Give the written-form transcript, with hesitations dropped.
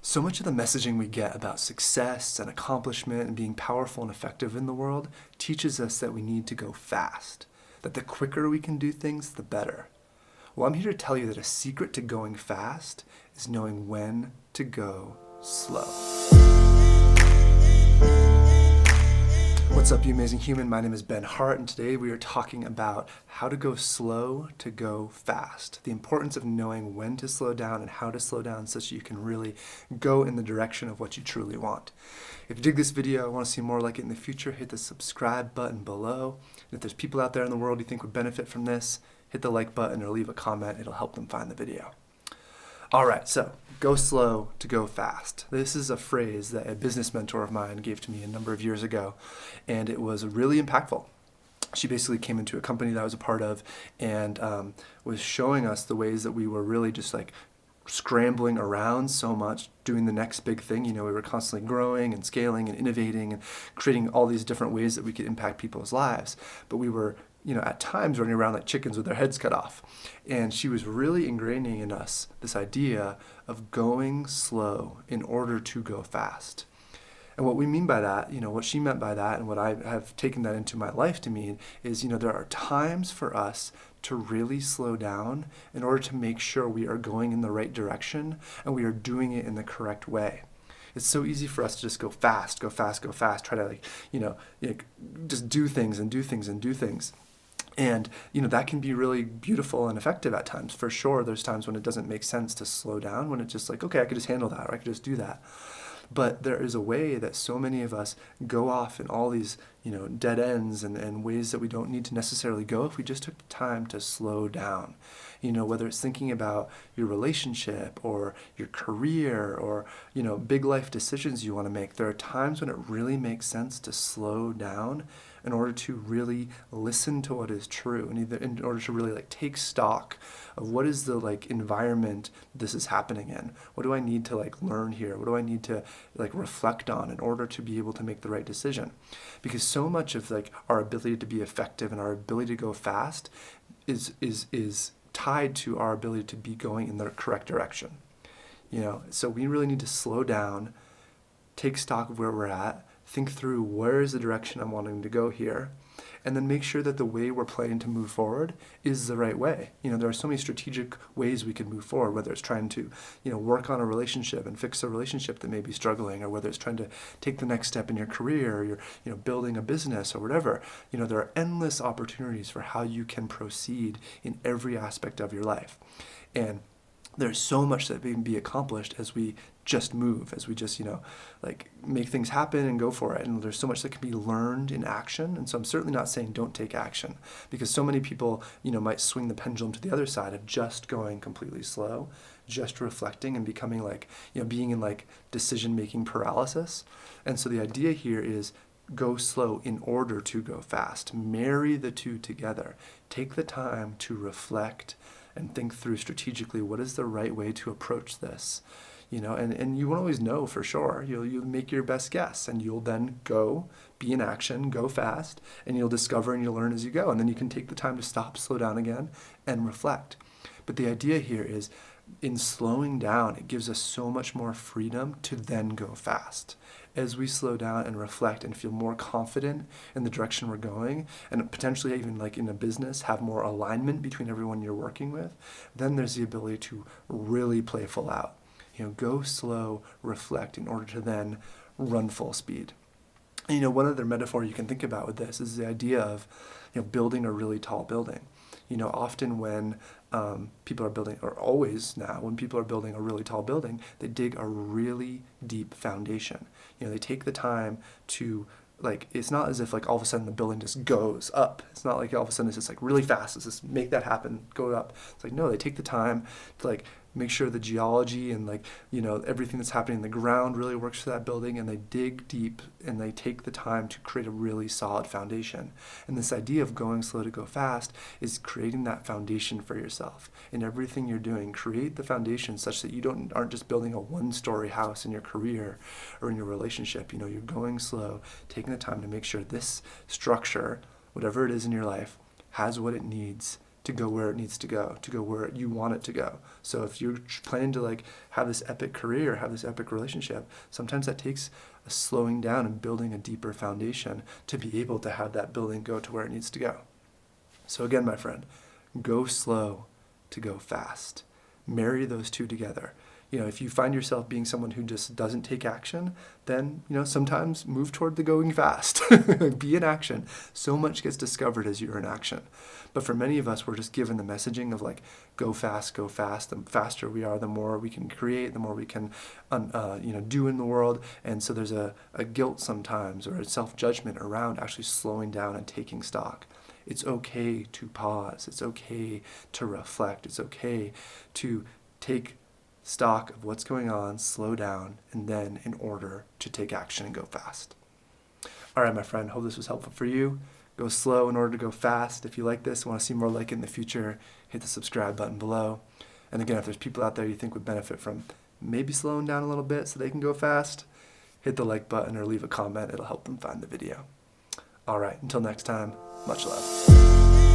So much of the messaging we get about success and accomplishment and being powerful and effective in the world teaches us that we need to go fast, that the quicker we can do things, the better. Well, I'm here to tell you that a secret to going fast is knowing when to go slow. What's up, you amazing human? My name is Ben Hart, and today we are talking about how to go slow to go fast. The importance of knowing when to slow down and how to slow down such that you can really go in the direction of what you truly want. If you dig this video, I want to see more like it in the future, hit the subscribe button below. And if there's people out there in the world you think would benefit from this, hit the like button or leave a comment. It'll help them find the video. All right, so go slow to go fast. This is a phrase that a business mentor of mine gave to me a number of years ago, and it was really impactful. She basically came into a company that I was a part of and was showing us the ways that we were really just like scrambling around so much, doing the next big thing. You know, we were constantly growing and scaling and innovating and creating all these different ways that we could impact people's lives. But we were, at times running around like chickens with their heads cut off. And she was really ingraining in us this idea of going slow in order to go fast. And what we mean by that, what she meant by that, and what I have taken that into my life to mean is, there are times for us to really slow down in order to make sure we are going in the right direction and we are doing it in the correct way. It's so easy for us to just go fast, try to just do things and do things and do things. And, that can be really beautiful and effective at times. For sure, there's times when it doesn't make sense to slow down, when it's just like, okay, I could just handle that, or I could just do that. But there is a way that so many of us go off in all these, dead ends and ways that we don't need to necessarily go if we just took the time to slow down. Whether it's thinking about your relationship or your career or, big life decisions you want to make, there are times when it really makes sense to slow down in order to really listen to what is true, and in order to really take stock of what is the environment this is happening in. What do I need to learn here? What do I need to reflect on in order to be able to make the right decision? Because so much of our ability to be effective and our ability to go fast is tied to our ability to be going in the correct direction. So we really need to slow down, take stock of where we're at, think through where is the direction I'm wanting to go here, and then make sure that the way we're planning to move forward is the right way. There are so many strategic ways we can move forward, whether it's trying to, work on a relationship and fix a relationship that may be struggling, or whether it's trying to take the next step in your career, or you're, building a business or whatever. There are endless opportunities for how you can proceed in every aspect of your life. And there's so much that can be accomplished as we just move, as we just, make things happen and go for it. And there's so much that can be learned in action. And so I'm certainly not saying don't take action, because so many people, might swing the pendulum to the other side of just going completely slow, just reflecting and becoming being in decision-making paralysis. And so the idea here is go slow in order to go fast. Marry the two together. Take the time to reflect and think through strategically what is the right way to approach this. And you won't always know for sure. You'll make your best guess, and you'll then go, be in action, go fast, and you'll discover and you'll learn as you go. And then you can take the time to stop, slow down again, and reflect. But the idea here is, in slowing down, it gives us so much more freedom to then go fast. As we slow down and reflect and feel more confident in the direction we're going, and potentially even in a business, have more alignment between everyone you're working with, then there's the ability to really play full out. Go slow, reflect in order to then run full speed. And, one other metaphor you can think about with this is the idea of, building a really tall building. Often when people are building, or always now, when people are building a really tall building, they dig a really deep foundation. They take the time to, it's not as if all of a sudden the building just goes up. It's not all of a sudden it's just really fast. Let's just make that happen, go up. It's no, they take the time to make sure the geology and everything that's happening in the ground really works for that building, and they dig deep and they take the time to create a really solid foundation. And this idea of going slow to go fast is creating that foundation for yourself. In everything you're doing, create the foundation such that you aren't just building a one-story house in your career or in your relationship. You're going slow, taking the time to make sure this structure, whatever it is in your life, has what it needs to go where it needs to go where you want it to go. So if you're planning to like have this epic career, have this epic relationship, sometimes that takes a slowing down and building a deeper foundation to be able to have that building go to where it needs to go. So again, my friend, go slow to go fast. Marry those two together. If you find yourself being someone who just doesn't take action, then, sometimes move toward the going fast. Be in action. So much gets discovered as you're in action. But for many of us, we're just given the messaging of like, go fast, go fast. The faster we are, the more we can create, the more we can, do in the world. And so there's a guilt sometimes or a self-judgment around actually slowing down and taking stock. It's okay to pause. It's okay to reflect. It's okay to take stock of what's going on, slow down, and then in order to take action and go fast. All right, my friend, hope this was helpful for you. Go slow in order to go fast. If you like this, want to see more like it in the future, hit the subscribe button below. And again, if there's people out there you think would benefit from maybe slowing down a little bit so they can go fast, hit the like button or leave a comment. It'll help them find the video. All right, until next time, much love.